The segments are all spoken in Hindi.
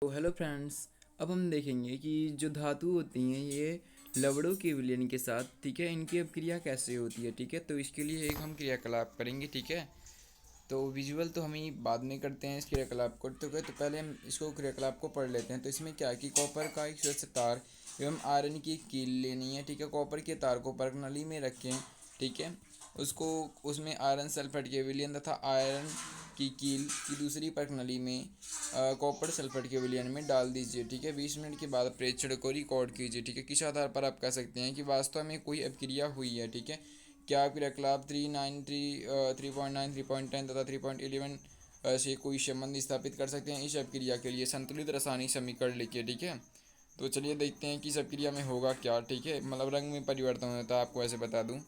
तो हेलो फ्रेंड्स। अब हम देखेंगे कि जो धातु होती हैं ये लवड़ों के विलयन के साथ, ठीक है, इनकी अपक्रिया कैसे होती है। ठीक है, तो इसके लिए एक हम क्रियाकलाप करेंगे। ठीक है, तो विजुअल तो हम ही बाद में करते हैं इस क्रियाकलाप को। तो पहले हम इसको क्रियाकलाप को पढ़ लेते हैं। तो इसमें क्या है कि कॉपर का एक स्वस्थ तार एवं आयरन की एक कील लेनी है। ठीक है, कॉपर के तार को प्रणाली में रखें। ठीक है, उसको उसमें आयरन सल्फेट के विलयन तथा आयरन की कील की दूसरी प्रणाली में कॉपर सल्फेट के विलयन में डाल दीजिए। ठीक है, 20 मिनट के बाद प्रेक्षण को रिकॉर्ड कीजिए। ठीक है, किस आधार पर आप कह सकते हैं कि वास्तव में कोई अपक्रिया हुई है। ठीक है, क्या आप क्रियाकलाप 3.9 3.10 तथा 3.11 से कोई संबंध स्थापित कर सकते हैं। इस अपक्रिया के लिए संतुलित रासायनिक समीकरण लिखिए। ठीक है, तो चलिए देखते हैं कि इस अपक्रिया में होगा क्या। ठीक है, मतलब रंग में परिवर्तन होता है, आपको ऐसे बता दूं।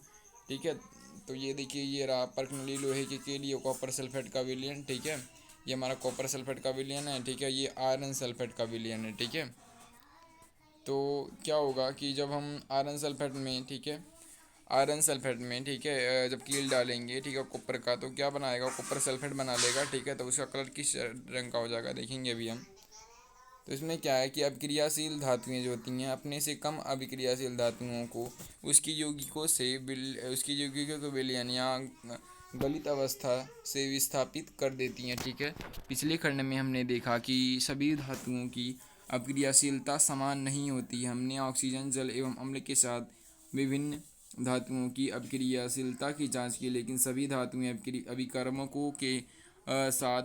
ठीक है, तो ये देखिए, ये रहा परखनली लोहे के लिए कॉपर सल्फेट का विलयन। ठीक है, ये हमारा कॉपर सल्फेट का विलयन है। ठीक है, ये आयरन सल्फेट का विलयन है। ठीक है, तो क्या होगा कि जब हम आयरन सल्फेट में, ठीक है, आयरन सल्फेट में, ठीक है, जब कील डालेंगे, ठीक है, कॉपर का, तो क्या बनाएगा, कॉपर सल्फेट बना लेगा। ठीक है, तो उसका कलर किस रंग का हो जाएगा देखेंगे अभी हम। तो इसमें क्या है कि अभिक्रियाशील धातुएं जो होती हैं अपने से कम अभिक्रियाशील धातुओं को उसकी यौगिकों को विलयन या गलित अवस्था से विस्थापित कर देती हैं। ठीक है, पिछले खंड में हमने देखा कि सभी धातुओं की अभिक्रियाशीलता समान नहीं होती। हमने ऑक्सीजन, जल एवं अम्ल के साथ विभिन्न धातुओं की अभिक्रियाशीलता की जांच की, लेकिन सभी धातुएं अभिकर्मकों के साथ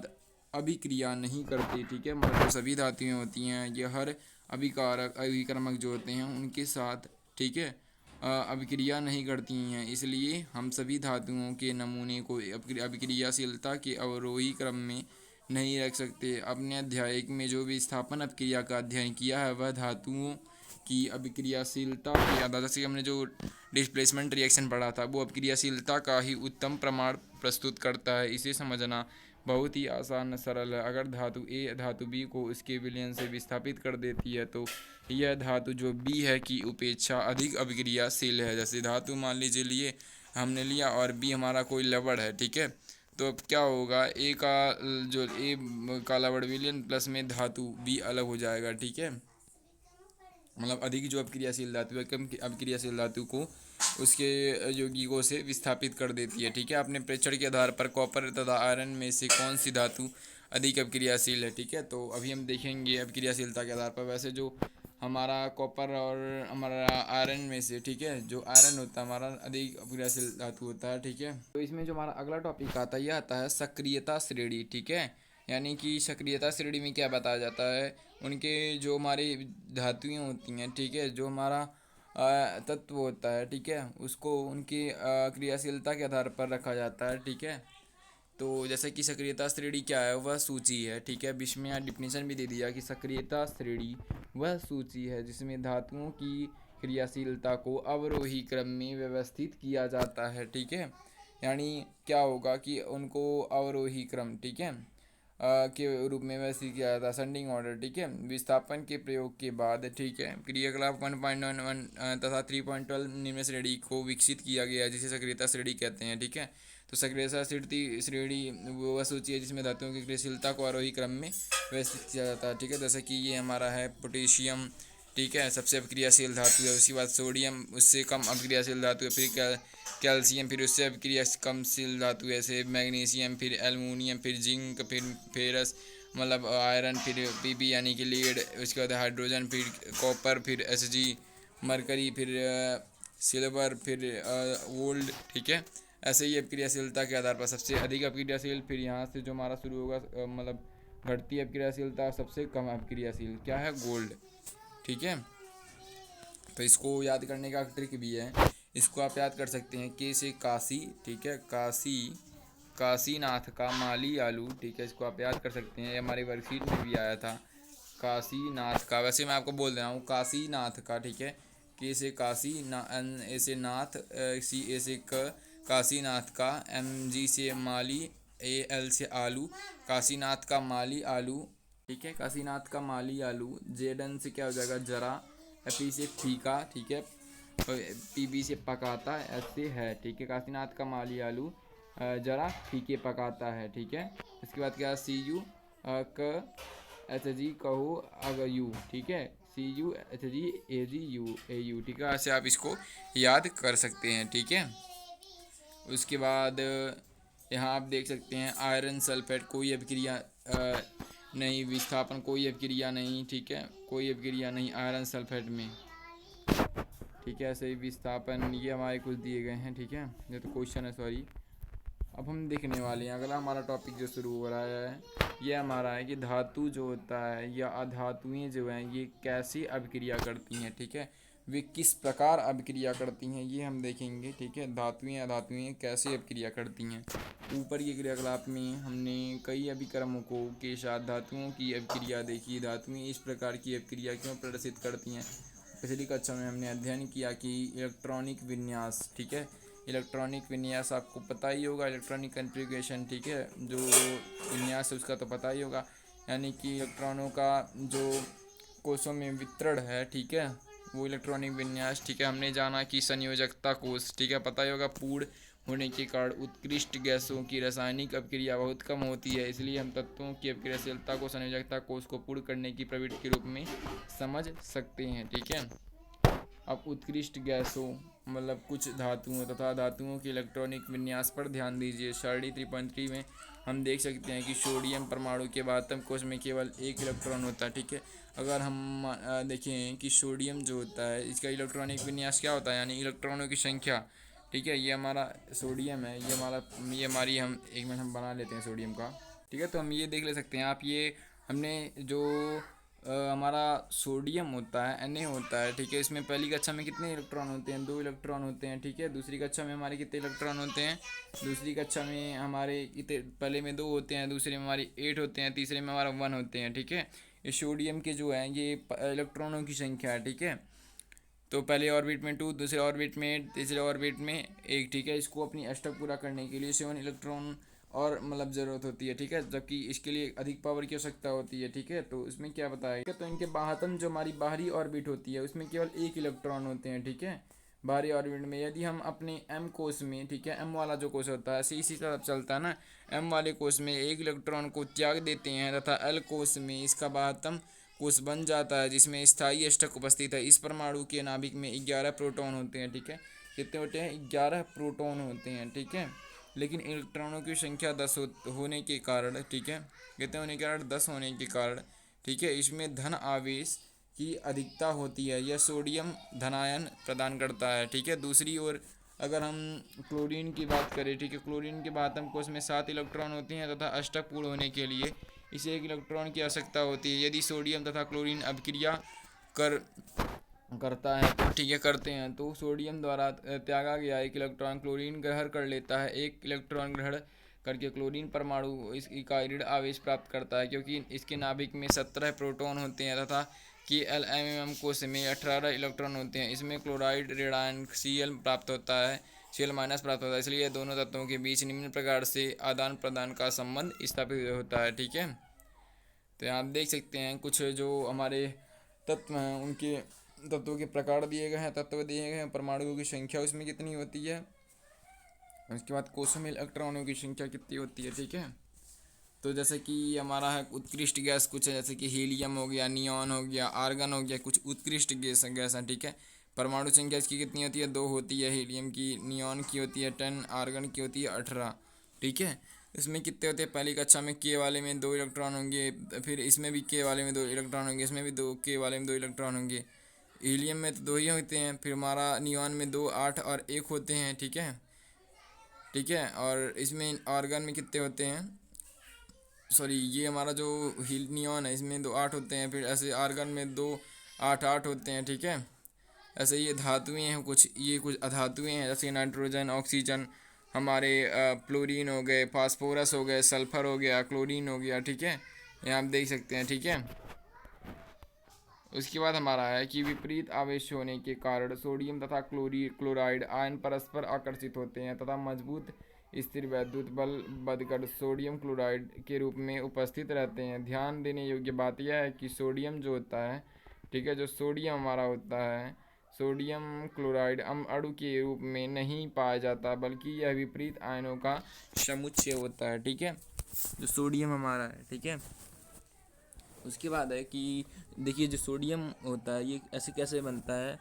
अभिक्रिया नहीं करती। ठीक है, मतलब जो सभी धातुएं होती हैं ये हर अभिकारक जो होते हैं उनके साथ, ठीक है, अभिक्रिया नहीं करती हैं। इसलिए हम सभी धातुओं के नमूने को अभिक्रियाशीलता के अवरोही क्रम में नहीं रख सकते। अपने अध्याय में जो विस्थापन अपक्रिया का अध्ययन किया है वह धातुओं की अभिक्रियाशीलता के आधार, जैसे हमने जो डिस्प्लेसमेंट रिएक्शन पढ़ा था, वो अभिक्रियाशीलता का ही उत्तम प्रमाण प्रस्तुत करता है। इसे समझना बहुत ही आसान सरल है। अगर धातु ए धातु बी को उसके विलयन से विस्थापित कर देती है तो यह धातु जो बी है की उपेक्षा अधिक अभिक्रियाशील है। जैसे धातु मान लीजिए लिए हमने लिया और बी हमारा कोई लवड़ है। ठीक है, तो अब क्या होगा, ए का जो ए का लवड़ विलयन प्लस में धातु बी अलग हो जाएगा। ठीक है, मतलब अधिक जो अपक्रियाशील धातु है कम अपक्रियाशील धातु को उसके यौगिकों से विस्थापित कर देती है। ठीक है, अपने प्रेक्षण के आधार पर कॉपर तथा आयरन में से कौन सी धातु अधिक अपक्रियाशील है। ठीक है, तो अभी हम देखेंगे अपक्रियाशीलता के आधार पर। वैसे जो हमारा कॉपर और हमारा आयरन में से, ठीक है, जो आयरन होता है हमारा अधिक अपक्रियाशील धातु होता है। ठीक है, तो इसमें जो हमारा अगला टॉपिक आता है यह आता है सक्रियता श्रेणी। ठीक है, यानी कि सक्रियता श्रेणी में क्या बताया जाता है, उनके जो हमारी धातुएं होती हैं, ठीक है, जो हमारा तत्व होता है, ठीक है, उसको उनकी क्रियाशीलता के आधार पर रखा जाता है। ठीक है, तो जैसे कि सक्रियता श्रेणी क्या है, वह सूची है। ठीक है, बीच में यहाँ डिफिनेशन भी दे दिया कि सक्रियता श्रेणी वह सूची है जिसमें धातुओं की क्रियाशीलता को अवरोही क्रम में व्यवस्थित किया जाता है। ठीक है, यानी क्या होगा कि उनको अवरोही क्रम, ठीक है, के रूप में व्यवस्थित किया जाता है, असेंडिंग ऑर्डर। ठीक है, विस्थापन के प्रयोग के बाद, ठीक है, क्रियाकलाप 1.11 तथा 3.12 निम्न श्रेणी को विकसित किया गया जिसे सक्रियता श्रेणी कहते हैं। ठीक है, तो सक्रियता श्रेणी वह सूची है जिसमें धातुओं की क्रियाशीलता को आरोही क्रम में व्यवस्थित किया जाता है। ठीक है, जैसे कि ये हमारा है पोटेशियम, ठीक है, सबसे अभिक्रियाशील धातु है। उसके बाद सोडियम उससे कम अभिक्रियाशील धातु है, फिर कैल्शियम, फिर उससे अभिक्रिया कमशील धातु है, जैसे मैग्नीशियम, फिर एल्युमिनियम, फिर जिंक, फिर फेरस मतलब आयरन, फिर पीबी यानी कि लीड, उसके बाद हाइड्रोजन, फिर कॉपर, फिर एसजी, मरकरी, फिर सिल्वर, फिर गोल्ड। ठीक है, ऐसे ही अपक्रियाशीलता के आधार पर सबसे अधिक अपक्रियाशील, फिर यहाँ से जो हमारा शुरू होगा मतलब घटती अपक्रियाशीलता, सबसे कम अपक्रियाशील क्या है, गोल्ड। ठीक है, तो इसको याद करने का ट्रिक भी है। इसको आप याद कर सकते हैं के से काशी, ठीक है, काशीनाथ का माली आलू। ठीक है, इसको आप याद कर सकते हैं, ये हमारी वर्कशीट में भी आया था काशीनाथ का। वैसे मैं आपको बोल दे रहा हूँ काशीनाथ का। ठीक है, के से काशी, एन ए से नाथ, सी ए से काशीनाथ का, एम जी से माली, ए एल से आलू, काशीनाथ का माली आलू। ठीक है, काशीनाथ का माली आलू। जेड एन से क्या हो जाएगा, जरा, एफ ई से फीका, ठीक है, पी बी से पकाता, एस से है। ठीक है, काशीनाथ का माली आलू जरा फीके पकाता है। ठीक है, इसके बाद क्या, सी यू क HG कहो अगर यू, ठीक है, CUHGAGU, ठीक है, ऐसे आप इसको याद कर सकते हैं, ठीक है। उसके बाद यहाँ आप देख सकते हैं आयरन सल्फेट, कोई अभिक्रिया नहीं, विस्थापन कोई अभिक्रिया नहीं, ठीक है, कोई अभिक्रिया नहीं आयरन सल्फेट में, ठीक है। ऐसे ही विस्थापन ये हमारे कुछ दिए गए हैं, ठीक है, ये तो क्वेश्चन है, सॉरी। अब हम देखने वाले हैं अगला हमारा टॉपिक जो शुरू हो रहा है, ये हमारा है कि धातु जो होता है या अधातुएं जो हैं ये कैसे अभिक्रिया करती हैं, ठीक है, वे किस प्रकार अभिक्रिया करती हैं ये हम देखेंगे, ठीक है। धातुएं अधातुएं कैसे अभिक्रिया करती हैं। ऊपर के क्रियाकलाप में हमने कई अभिक्रमों को के साथ धातुओं की अभिक्रिया देखी। धातुएं इस प्रकार की अभिक्रिया क्यों प्रदर्शित करती हैं। पिछली कक्षा में हमने अध्ययन किया कि इलेक्ट्रॉनिक विन्यास, ठीक है, इलेक्ट्रॉनिक विन्यास आपको पता ही होगा, इलेक्ट्रॉनिक कॉन्फ़िगरेशन, ठीक है, जो विन्यास है उसका तो पता ही होगा, यानी कि इलेक्ट्रॉनों का जो कोषों में वितरण है, ठीक है, वो इलेक्ट्रॉनिक विन्यास, ठीक है। हमने जाना कि संयोजकता कोष, ठीक है, पता ही होगा, पूर्ण होने के कारण उत्कृष्ट गैसों की रासायनिक अभिक्रिया बहुत कम होती है, इसलिए हम तत्वों की अभिक्रियाशीलता को संयोजकता कोष को पूर्ण करने की प्रवृत्ति के रूप में समझ सकते हैं, ठीक है। अब उत्कृष्ट गैसों मतलब कुछ धातुओं तथा धातुओं के इलेक्ट्रॉनिक विन्यास पर ध्यान दीजिए। सारणी 3.3 में हम देख सकते हैं कि सोडियम परमाणु के आत्म कोश में केवल एक इलेक्ट्रॉन होता है, ठीक है। अगर हम देखें कि सोडियम जो होता है इसका इलेक्ट्रॉनिक विन्यास क्या होता है, यानी इलेक्ट्रॉनों की संख्या, ठीक है, ये हमारा सोडियम है, ये हमारी, हम एक मिनट हम बना लेते हैं सोडियम का, ठीक है। तो हम ये देख ले सकते हैं आप, ये हमने जो हमारा सोडियम होता है Na होता है, ठीक है, इसमें पहली कक्षा में कितने इलेक्ट्रॉन होते हैं, 2 इलेक्ट्रॉन होते हैं, ठीक है। दूसरी कक्षा में हमारे कितने इलेक्ट्रॉन होते हैं, दूसरी कक्षा में हमारे कितने, पहले में 2 होते हैं, दूसरे में हमारे 8 होते हैं, तीसरे में हमारा 1 होते हैं, ठीक है। ये सोडियम के जो है ये इलेक्ट्रॉनों की संख्या है, ठीक है। तो पहले ऑर्बिट में 2, दूसरे ऑर्बिट में, तीसरे ऑर्बिट में 1, ठीक है। इसको अपनी अष्टक पूरा करने के लिए 7 इलेक्ट्रॉन और मतलब ज़रूरत होती है, ठीक है, जबकि इसके लिए अधिक पावर की आवश्यकता होती है, ठीक है। तो इसमें क्या बताया, तो इनके बाहतन जो हमारी बाहरी ऑर्बिट होती है उसमें केवल 1 इलेक्ट्रॉन होते हैं, ठीक है, बाहरी ऑर्बिट में। यदि हम अपने एम कोष में, ठीक है, एम वाला जो कोष होता है इसी तरफ चलता है ना, एम वाले कोष में 1 इलेक्ट्रॉन को त्याग देते हैं तथा एल कोष में इसका बाहतम कोष बन जाता है जिसमें स्थायी अष्टक उपस्थित है। इस परमाणु के नाभिक में 11 प्रोटॉन होते हैं, ठीक है, कितने होते हैं, 11 प्रोटॉन होते हैं, ठीक है। लेकिन इलेक्ट्रॉनों की संख्या 10 होने के कारण, ठीक है, कितने होने के कारण, 10 होने के कारण, ठीक है, इसमें धन आवेश की अधिकता होती है। यह सोडियम धनायन प्रदान करता है, ठीक है। दूसरी ओर अगर हम क्लोरीन की बात करें, ठीक है, क्लोरीन के आत्म कोष में 7 इलेक्ट्रॉन होते हैं तथा अष्टक पूर्ण होने के लिए इसे 1 इलेक्ट्रॉन की आवश्यकता होती है। यदि सोडियम तथा क्लोरीन अभिक्रिया कर करता है तो, ठीक है, करते हैं तो सोडियम द्वारा त्यागा गया 1 इलेक्ट्रॉन क्लोरीन ग्रहण कर लेता है। 1 इलेक्ट्रॉन ग्रहण करके क्लोरीन परमाणु इसका ऋण आवेश प्राप्त करता है क्योंकि इसके नाभिक में 17 प्रोटॉन होते हैं तथा कि LMM कोश में 18 इलेक्ट्रॉन होते हैं। इसमें क्लोराइड ऋणायन Cl प्राप्त होता है, Cl माइनस प्राप्त होता है, इसलिए दोनों तत्वों के बीच निम्न प्रकार से आदान प्रदान का संबंध स्थापित होता है, ठीक है। तो यहाँ आप देख सकते हैं कुछ जो हमारे तत्व हैं उनके तत्वों के प्रकार दिए गए हैं, तत्व दिए गए हैं, परमाणुओं की संख्या उसमें कितनी होती है, उसके बाद कोषों में इलेक्ट्रॉनों की संख्या कितनी होती है, ठीक है। तो जैसे कि हमारा है उत्कृष्ट गैस कुछ है, जैसे कि हीलियम हो गया, नियॉन हो गया, आर्गन हो गया, कुछ उत्कृष्ट गैस है, ठीक है। परमाणु संख्या इसकी कितनी होती है, 2 होती है हीलियम की, नियॉन की होती है 10, आर्गन की होती है 18, ठीक है। इसमें कितने होते हैं, पहली कक्षा में के वाले में 2 इलेक्ट्रॉन होंगे, फिर इसमें भी के वाले में 2 इलेक्ट्रॉन होंगे, इसमें भी 2 के वाले में 2 इलेक्ट्रॉन होंगे। हीलियम में तो 2 ही होते हैं, फिर हमारा नियॉन में 2, 8 और 1 होते हैं, ठीक है, ठीक है। और इसमें आर्गन में कितने होते हैं, सॉरी, ये हमारा जो नियॉन है इसमें 2, 8 होते हैं, फिर ऐसे आर्गन में 2, 8, 8 होते हैं, ठीक है। ऐसे ये धातुएं हैं कुछ, ये कुछ अधातुएं हैं जैसे नाइट्रोजन, ऑक्सीजन, हमारे फ्लोरीन हो गए, फास्फोरस हो गए, सल्फर हो गया, क्लोरीन हो गया, ठीक है, यहाँ आप देख सकते हैं, ठीक है। उसके बाद हमारा है कि विपरीत आवेश होने के कारण सोडियम तथा क्लोराइड आयन परस्पर आकर्षित होते हैं तथा मजबूत स्थिर वैद्युत बल बदकर सोडियम क्लोराइड के रूप में उपस्थित रहते हैं। ध्यान देने योग्य बात यह है कि सोडियम जो होता है, ठीक है, जो सोडियम हमारा होता है, सोडियम क्लोराइड अणु के रूप में नहीं पाया जाता बल्कि यह विपरीत आयनों का समुच्चय होता है, ठीक है, जो सोडियम हमारा है, ठीक है। उसके बाद है कि देखिए जो सोडियम होता है ये ऐसे कैसे बनता है,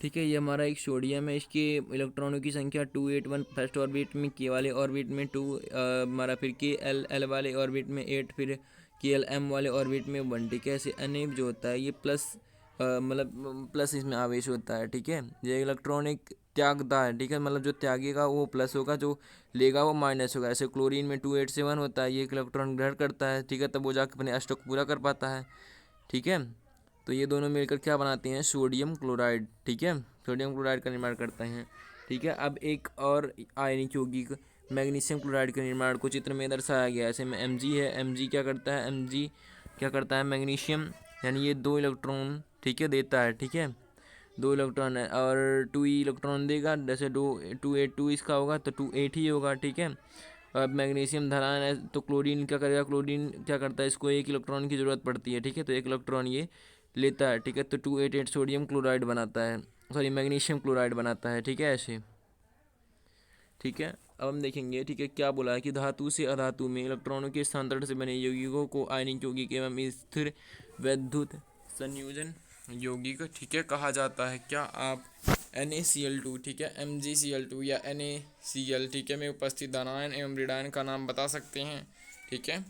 ठीक है। ये हमारा एक सोडियम है, इसके इलेक्ट्रॉनों की संख्या 281 फर्स्ट ऑर्बिट में, के वाले ऑर्बिट में 2 हमारा, फिर के एल वाले ऑर्बिट में 8, फिर के एल एम वाले ऑर्बिट में 1, ठीक है। ऐसे एन जो होता है ये प्लस मतलब प्लस इसमें आवेश होता है, ठीक है। ये इलेक्ट्रॉनिक त्यागता है, ठीक है, मतलब जो त्यागेगा वो प्लस होगा, जो लेगा वो माइनस होगा। ऐसे क्लोरीन में 287 होता है, ये एक इलेक्ट्रॉन ग्रहण करता है, ठीक है, तब वो जाकर अपने अष्टक पूरा कर पाता है, ठीक है। तो ये दोनों मिलकर क्या बनाते हैं, सोडियम क्लोराइड, ठीक है, सोडियम क्लोराइड का निर्माण करते हैं, ठीक है। अब एक और आयनिक यौगिक मैग्नीशियम क्लोराइड के निर्माण को चित्र में दर्शाया गया है। ऐसे में Mg है, Mg क्या करता है, Mg क्या करता है, मैग्नीशियम यानी ये 2 इलेक्ट्रॉन, ठीक है, देता है, ठीक है, 2 इलेक्ट्रॉन है, और 2 इलेक्ट्रॉन देगा, जैसे 2 इसका होगा तो 2 8 ही होगा, ठीक है। अब मैग्नीशियम धरान है तो क्लोरीन क्या करेगा, क्लोरीन क्या करता है, इसको 1 इलेक्ट्रॉन की ज़रूरत पड़ती है, ठीक है, तो 1 इलेक्ट्रॉन ये लेता है, ठीक है, तो 288 सोडियम क्लोराइड बनाता है, सॉरी मैग्नीशियम क्लोराइड बनाता है, ठीक है, ऐसे, ठीक है। अब हम देखेंगे, ठीक है, क्या बोला है कि धातु से अधातु में इलेक्ट्रॉनों के स्थानांतरण से बने यौगिकों को आयनिक यौगिक एवं स्थिर वैद्युत संयोजन यौगिक, ठीक है, कहा जाता है। क्या आप NaCl2, ठीक है, MgCl2 या NaCl, ठीक है, में उपस्थित धनायन एवं ऋणायन का नाम बता सकते हैं, ठीक है।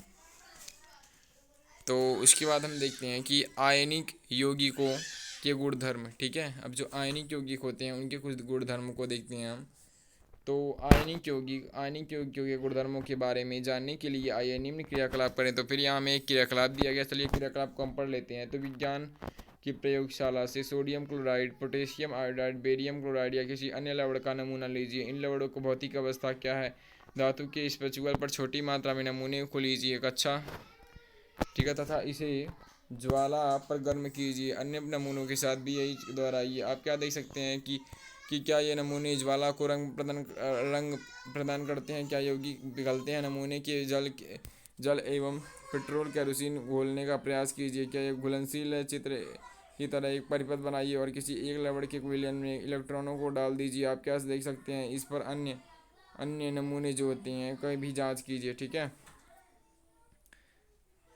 तो उसके बाद हम देखते हैं कि आयनिक यौगिकों के गुणधर्म, ठीक है। अब जो आयनिक यौगिक होते हैं उनके कुछ गुणधर्म को देखते हैं हम। तो आयनिक यौगिकों के गुणधर्मों के बारे में जानने के लिए आइए निम्न क्रियाकलाप करें। तो फिर यहाँ हमें एक क्रियाकलाप दिया गया, चलिए क्रियाकलाप को हम पढ़ लेते हैं। तो विज्ञान की प्रयोगशाला से sodium chloride, potassium iodide, barium chloride या किसी अन्य लवण का नमूना लीजिए। इन लवणों की भौतिक अवस्था क्या है, धातु के स्पेचुअल पर छोटी मात्रा में नमूने को लीजिए, कक्षा, ठीक है, तथा इसे ज्वाला पर गर्म कीजिए। अन्य नमूनों के साथ भी यही दोहराइए। आप क्या देख सकते हैं कि क्या ये नमूने ज्वाला को रंग प्रदान करते हैं, क्या यौगिक पिघलते हैं। नमूने के जल एवं पेट्रोल केरोसिन घोलने का प्रयास कीजिए। क्या ये घुलनशील चित्र की तरह एक परिपथ बनाइए और किसी एक लवण के विलयन में इलेक्ट्रॉनों को डाल दीजिए। आप क्या देख सकते हैं, इस पर अन्य नमूने जो होते हैं कहीं भी जांच कीजिए, ठीक है।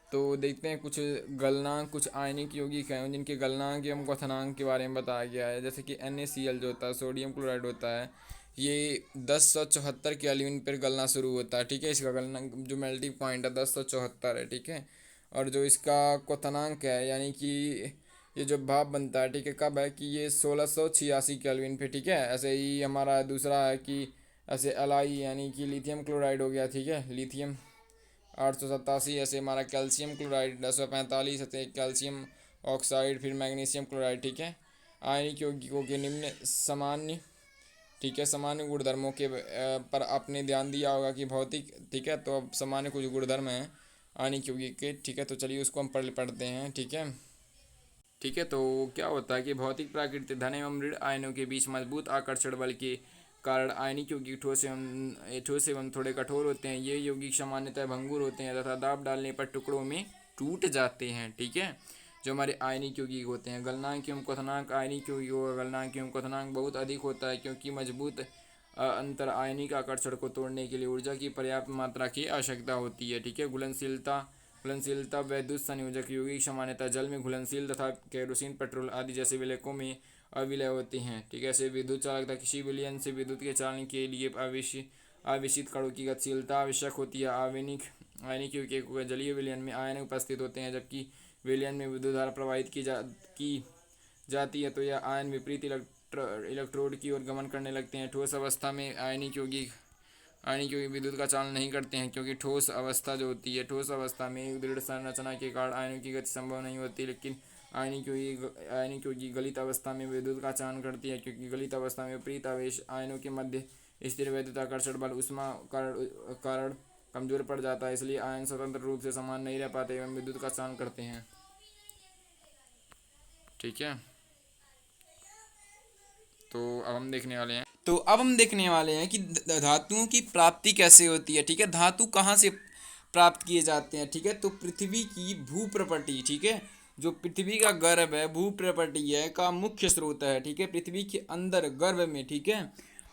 तो देखते हैं कुछ गलनांक, कुछ आयनिक यौगिक हैं जिनके गलनांक एवं क्वथनांक के बारे में बताया गया है। जैसे कि NaCl जो होता है, सोडियम क्लोराइड होता है, ये 1074 केल्विन पर गलना शुरू होता है, ठीक है। इसका गलनांक जो मेल्टिंग पॉइंट है 1074 है, ठीक है। और जो इसका क्वथनांक है यानी कि ये जो भाप बनता है, ठीक है, कब है कि ये 1686 केल्विन पे, ठीक है। ऐसे ही हमारा दूसरा है कि ऐसे Li यानी कि लिथियम क्लोराइड हो गया, ठीक है, लिथियम 887। ऐसे हमारा कैल्शियम क्लोराइड 1045, ऐसे कैल्शियम ऑक्साइड, फिर मैग्नीशियम क्लोराइड, ठीक है। आयनिक यौगिकों के निम्न सामान्य, ठीक है, सामान्य गुणधर्मों के पर आपने ध्यान दिया होगा कि भौतिक, ठीक है। तो अब सामान्य कुछ गुणधर्म हैं आयनिक यौगिक के, ठीक है। तो चलिए उसको हम पढ़ते हैं, ठीक है, ठीक है। तो क्या होता है कि भौतिक प्राकृतिक धन एवं ऋण आयनों के बीच मजबूत आकर्षण बल के कारण आयनिक यौगिक ठोस एवं थोड़े कठोर होते हैं। ये यौगिक सामान्यतः भंगुर होते हैं तथा दाब डालने पर टुकड़ों में टूट जाते हैं, ठीक है। जो हमारे आयनिक यौगिक होते हैं, गलनांक एवं क्वथनांक, आयनिक यौगिकों का गलनांक एवं क्वथनांक बहुत अधिक होता है क्योंकि मजबूत अंतर आयनिक आकर्षण को तोड़ने के लिए ऊर्जा की पर्याप्त मात्रा की आवश्यकता होती है, ठीक है। घुलनशीलता वैद्युत संयोजक यौगिक सामान्यतः जल में घुलनशील तथा केरोसिन, पेट्रोल आदि जैसे विलेयकों में अविलय होते हैं, ठीक है। ऐसे विद्युत चालकता, किसी विलयन से विद्युत के चालन के लिए आवेशित कणों की गतिशीलता आवश्यक होती है। आयनिक यौगिकों के जलीय विलयन में आयन उपस्थित होते हैं जबकि विलयन में विद्युत धारा प्रवाहित की जाती है तो यह आयन विपरीत इलेक्ट्रोड की ओर गमन करने लगते हैं। ठोस अवस्था में आयनिक यौगिक विद्युत का चालन नहीं करते हैं क्योंकि ठोस अवस्था जो होती है, ठोस अवस्था में दृढ़ संरचना के कारण आयनों की गति संभव नहीं होती। लेकिन आयनिक यौगिक गलित अवस्था में विद्युत का चालन करती है क्योंकि गलित अवस्था में विपरीत आवेश आयनों के मध्य स्थिर वैद्युत आकर्षण बल ऊष्मा कारण कमजोर पड़ जाता है, इसलिए आयन स्वतंत्र रूप से समान नहीं रह पाते एवं विद्युत का चालन करते हैं, ठीक है। तो अब हम देखने वाले हैं कि धातुओं की प्राप्ति कैसे होती है, ठीक है। धातु कहाँ से प्राप्त किए जाते हैं, ठीक है। तो पृथ्वी की भूप्रपटी, ठीक है, जो पृथ्वी का गर्भ है, भूप्रपटी है का मुख्य स्रोत है, ठीक है। पृथ्वी के अंदर गर्भ में, ठीक है,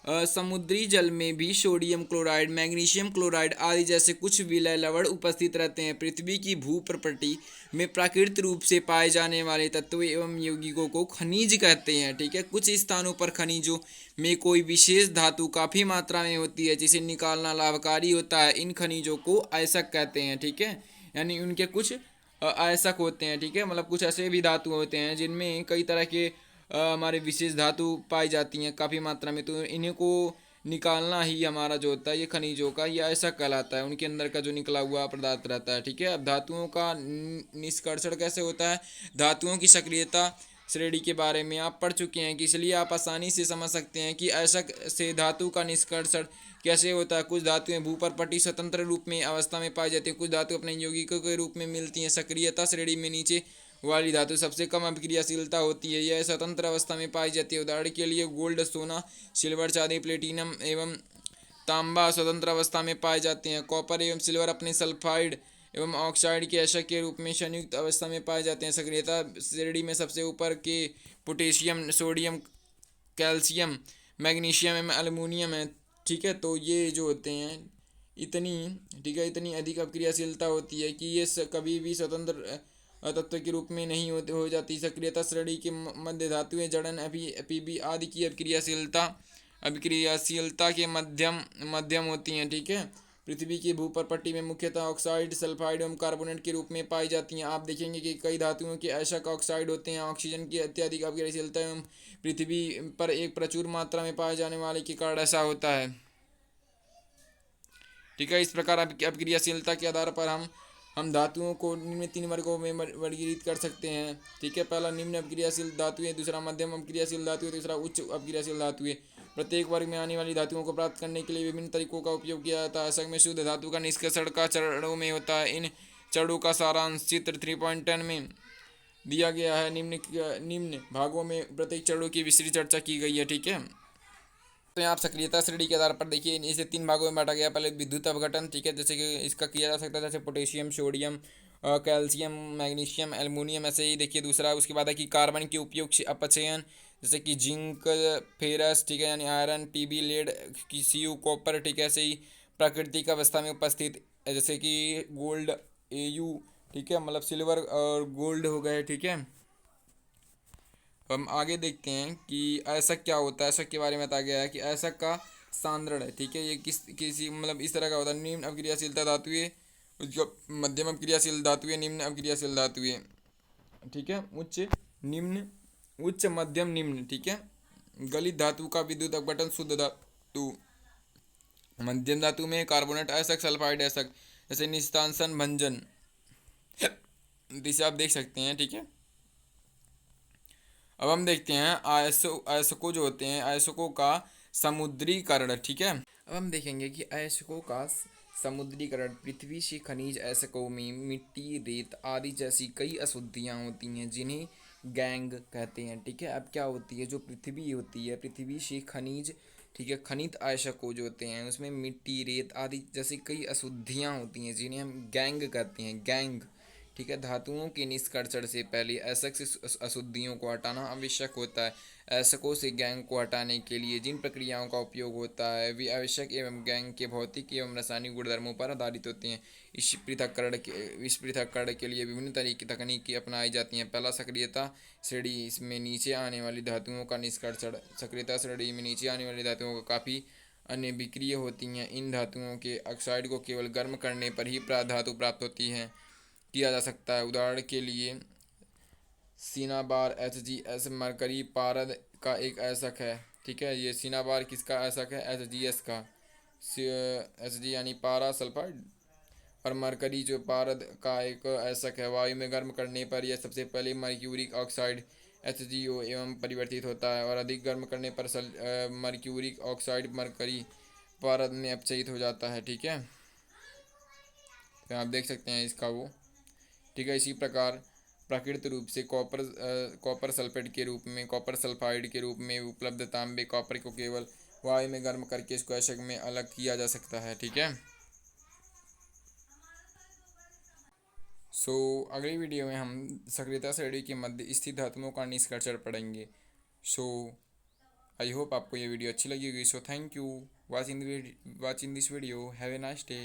समुद्री जल में भी सोडियम क्लोराइड, मैग्नीशियम क्लोराइड आदि जैसे कुछ विलय लवण उपस्थित रहते हैं। पृथ्वी की भूप्रकृति में प्राकृतिक रूप से पाए जाने वाले तत्वों एवं यौगिकों को खनिज कहते हैं। ठीक है, कुछ स्थानों पर खनिजों में कोई विशेष धातु काफ़ी मात्रा में होती है जिसे निकालना लाभकारी होता है। इन खनिजों को अयस्क कहते हैं। ठीक है, यानी उनके कुछ अयस्क होते हैं। ठीक है, मतलब कुछ ऐसे भी धातु होते हैं जिनमें कई तरह के हमारे विशेष धातु पाई जाती हैं काफ़ी मात्रा में, तो इन्हीं को निकालना ही हमारा जो होता है ये खनिजों का ये ऐसा कहलाता है। उनके अंदर का जो निकला हुआ पदार्थ रहता है। ठीक है, अब धातुओं का निष्कर्षण कैसे होता है, धातुओं की सक्रियता श्रेणी के बारे में आप पढ़ चुके हैं कि इसलिए आप आसानी से समझ सकते हैं कि ऐसा से धातु का निष्कर्षण कैसे होता है। कुछ धातुएं भूपर्पटी स्वतंत्र रूप में अवस्था में पाई जाती हैं, कुछ धातु अपने यौगिकों के रूप में मिलती हैं। सक्रियता श्रेणी में नीचे वाली धातु सबसे कम अभिक्रियाशीलता होती है, यह स्वतंत्र अवस्था में पाई जाती है। उदाहरण के लिए गोल्ड, सोना, सिल्वर, चांदी, प्लेटिनम एवं तांबा स्वतंत्र अवस्था में पाए जाते हैं। कॉपर एवं सिल्वर अपने सल्फाइड एवं ऑक्साइड के अयस्क के रूप में संयुक्त अवस्था में पाए जाते हैं। सक्रियता श्रेणी में सबसे ऊपर के पोटेशियम, सोडियम, कैल्शियम, मैग्नीशियम एवं एल्युमिनियम है। ठीक है, तो ये जो होते हैं इतनी, ठीक है, इतनी अधिक अभिक्रियाशीलता होती है कि ये कभी भी स्वतंत्र तत्व के रूप में नहीं हो जाती। सक्रियता श्रेणी के मध्य धातुएं जड़न, पीबी आदि की अभिक्रियाशीलता के मध्यम मध्यम होती हैं। ठीक है, पृथ्वी की भूपर्पट्टी में मुख्यतः ऑक्साइड, सल्फाइड एवं कार्बोनेट के रूप में पाई जाती हैं। आप देखेंगे कि कई धातुओं के अयस्क ऑक्साइड होते हैं। ऑक्सीजन की अत्यधिक अभिक्रियाशीलता एवं पृथ्वी पर एक प्रचुर मात्रा में पाए जाने वाले के कारण ऐसा होता है। ठीक है, इस प्रकार अभिक्रियाशीलता के आधार पर हम धातुओं को निम्न 3 वर्गों में वर्गीकृत कर सकते हैं। ठीक है, पहला निम्न अभिक्रियाशील धातुएं, दूसरा मध्यम अभिक्रियाशील धातुएं, तीसरा उच्च अभिक्रियाशील धातुएं। प्रत्येक वर्ग में आने वाली धातुओं को प्राप्त करने के लिए विभिन्न तरीकों का उपयोग किया जाता है। अयस्क में शुद्ध धातु का निष्कर्षण का चरणों में होता है। इन चरणों का सारांश चित्र 3.10 में दिया गया है। निम्न भागों में प्रत्येक चरणों की विस्तृत चर्चा की गई है। ठीक है, तो यहाँ आप सक्रियता श्रेणी के आधार पर देखिए इसे 3 भागों में बांटा गया। पहले विद्युत अपघटन, ठीक है, जैसे कि इसका किया जा सकता है, जैसे potassium, sodium, calcium, magnesium, aluminium, ऐसे ही देखिए। दूसरा उसके बाद है कि कार्बन के उपयोग से अपचयन, जैसे कि जिंक, फेरस, ठीक है, यानी आयरन, पीबी, लेड, की सीयू, कॉपर, ठीक है, ऐसे ही प्राकृतिक अवस्था में उपस्थित जैसे कि गोल्ड, एयू, ठीक है, मतलब सिल्वर और गोल्ड हो गए। ठीक है, हम आगे देखते हैं कि अयस्क क्या होता है। अयस्क के बारे में बताया गया है कि अयस्क का सांद्रण है। ठीक है, ये किसी मतलब इस तरह का होता है। निम्न अभिक्रियाशीलता धातुएं, उसका मध्यम अभिक्रियाशील धातुएं, निम्न अभिक्रियाशील धातुएं। ठीक है, उच्च, निम्न, उच्च, मध्यम, निम्न। ठीक है, गलित धातु का विद्युत अपघटन, शुद्ध धातु, मध्यम धातु में कार्बोनेट अयस्क, सल्फाइड अयस्क, जैसे निस्तांसन भंजन, जिसे आप देख सकते हैं। ठीक है, अब हम देखते हैं अयस्कों जो होते हैं, अयस्कों का समुद्रीकरण। ठीक है, अब हम देखेंगे कि अयस्कों का समुद्रीकरण। पृथ्वी से खनिज अयस्कों में मिट्टी, रेत आदि जैसी कई अशुद्धियाँ होती हैं जिन्हें गैंग कहते हैं। ठीक है, अब क्या होती है, जो पृथ्वी होती है, पृथ्वी से खनिज, ठीक है, खनिज अयस्कों जो होते हैं उसमें मिट्टी, रेत आदि जैसी कई अशुद्धियाँ होती हैं जिन्हें हम गैंग कहते हैं। गैंग, ठीक है, धातुओं के निष्कर्षण से पहले अयस्क से अशुद्धियों को हटाना आवश्यक होता है। अयस्कों से गैंग को हटाने के लिए जिन प्रक्रियाओं का उपयोग होता है वे आवश्यक एवं गैंग के भौतिक एवं रासायनिक गुणधर्मों पर आधारित होते हैं। इस पृथक्करण के लिए विभिन्न तरीके तकनीकें अपनाई जाती हैं। पहला, सक्रियता श्रेणी। इसमें नीचे आने वाली धातुओं का निष्कर्षण। सक्रियता श्रेणी में नीचे आने वाली धातुओं का काफ़ी अन्य विक्रिय होती हैं। इन धातुओं के ऑक्साइड को केवल गर्म करने पर ही धातु प्राप्त होती है किया जा सकता है। उदाहरण के लिए सिनाबार, HgS मरकरी पारद का एक अयस्क है। ठीक है, ये सिनाबार किसका अयस्क है, HgS का। Hg यानी पारा सल्फाइड, और मरकरी जो पारद का एक अयस्क है। वायु में गर्म करने पर यह सबसे पहले मर्क्यूरिक ऑक्साइड HgO एवं परिवर्तित होता है और अधिक गर्म करने पर मर्क्यूरिक ऑक्साइड मरकरी पारद में अपचयित हो जाता है। ठीक है, तो आप देख सकते हैं इसका वो। ठीक है, इसी प्रकार प्राकृतिक रूप से कॉपर सल्फेट के रूप में, कॉपर सल्फाइड के रूप में उपलब्ध तांबे कॉपर को केवल वायु में गर्म करके इसको अयस्क में अलग किया जा सकता है। ठीक है, अगली वीडियो में हम सक्रियता श्रेणी के मध्य स्थित धातुओं का निष्कर्षण पढ़ेंगे। आई होप आपको ये वीडियो अच्छी लगी होगी। So thank you watching this video. Have a nice day.